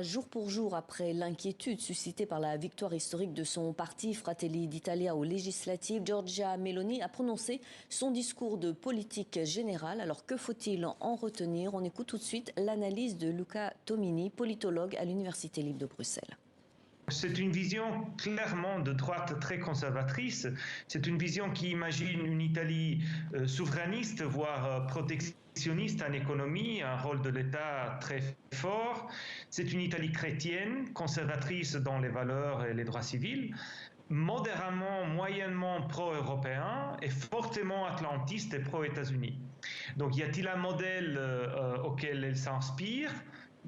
mois, jour pour jour, après l'inquiétude suscitée par la victoire historique de son parti Fratelli d'Italia aux législatives, Giorgia Meloni a prononcé son discours de politique générale. Alors que faut-il en retenir? On écoute tout de suite l'analyse de Luca Tomini, politologue à l'Université libre de Bruxelles. C'est une vision clairement de droite très conservatrice. C'est une vision qui imagine une Italie souverainiste, voire protectionniste en économie, un rôle de l'État très fort. C'est une Italie chrétienne, conservatrice dans les valeurs et les droits civils, modérément, moyennement pro-européen et fortement atlantiste et pro-États-Unis. Donc y a-t-il un modèle auquel elle s'inspire?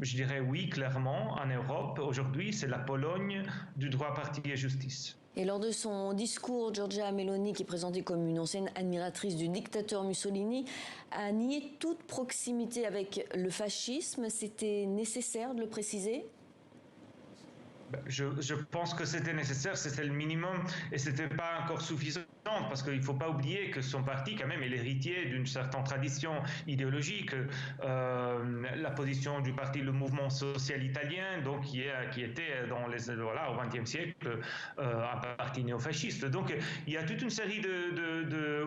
Je dirais oui, clairement. En Europe, aujourd'hui, c'est la Pologne du droit, parti et justice. Et lors de son discours, Giorgia Meloni, qui est présentée comme une ancienne admiratrice du dictateur Mussolini, a nié toute proximité avec le fascisme. C'était nécessaire de le préciser ? Je pense que c'était nécessaire, c'était le minimum et c'était pas encore suffisant parce qu'il ne faut pas oublier que son parti quand même est l'héritier d'une certaine tradition idéologique. La position du parti, le mouvement social italien, donc qui était dans au XXe siècle un parti néofasciste. Donc il y a toute une série de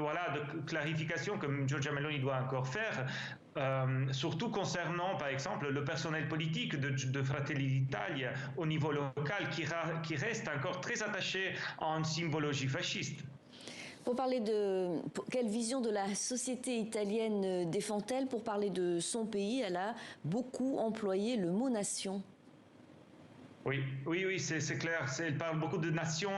clarifications que Giorgia Meloni doit encore faire. Surtout concernant, par exemple, le personnel politique de Fratelli d'Italia au niveau local qui reste encore très attaché à une symbologie fasciste. Pour parler quelle vision de la société italienne défend-elle? Pour parler de son pays, elle a beaucoup employé le mot nation. Oui, c'est clair. Elle parle beaucoup de nation.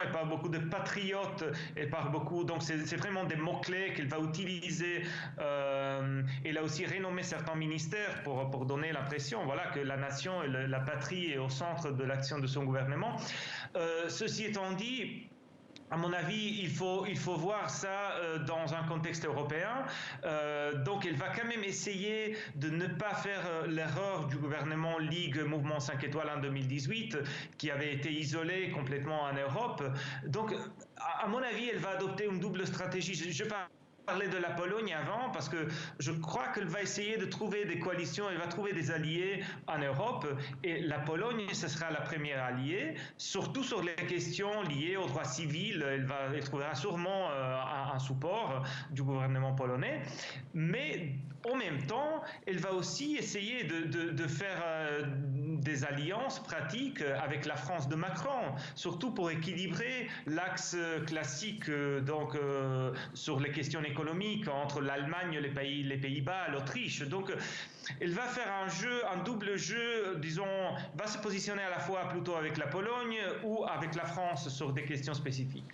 Elle parle beaucoup de patriotes, elle parle beaucoup, donc c'est vraiment des mots-clés qu'elle va utiliser. Elle a aussi renommé certains ministères pour donner l'impression que la nation et la patrie est au centre de l'action de son gouvernement. Ceci étant dit, à mon avis, il faut voir ça dans un contexte européen. Donc, elle va quand même essayer de ne pas faire l'erreur du gouvernement Ligue Mouvement 5 étoiles en 2018, qui avait été isolé complètement en Europe. Donc, à mon avis, elle va adopter une double stratégie. Je parlais de la Pologne avant parce que je crois qu'elle va essayer de trouver des coalitions, elle va trouver des alliés en Europe et la Pologne, ce sera la première alliée, surtout sur les questions liées aux droits civils. Elle trouvera sûrement un support du gouvernement polonais, mais en même temps, elle va aussi essayer de faire des alliances pratiques avec la France de Macron, surtout pour équilibrer l'axe classique sur les questions économique entre l'Allemagne, les Pays-Bas, l'Autriche. Donc, elle va faire un double jeu, disons, va se positionner à la fois plutôt avec la Pologne ou avec la France sur des questions spécifiques.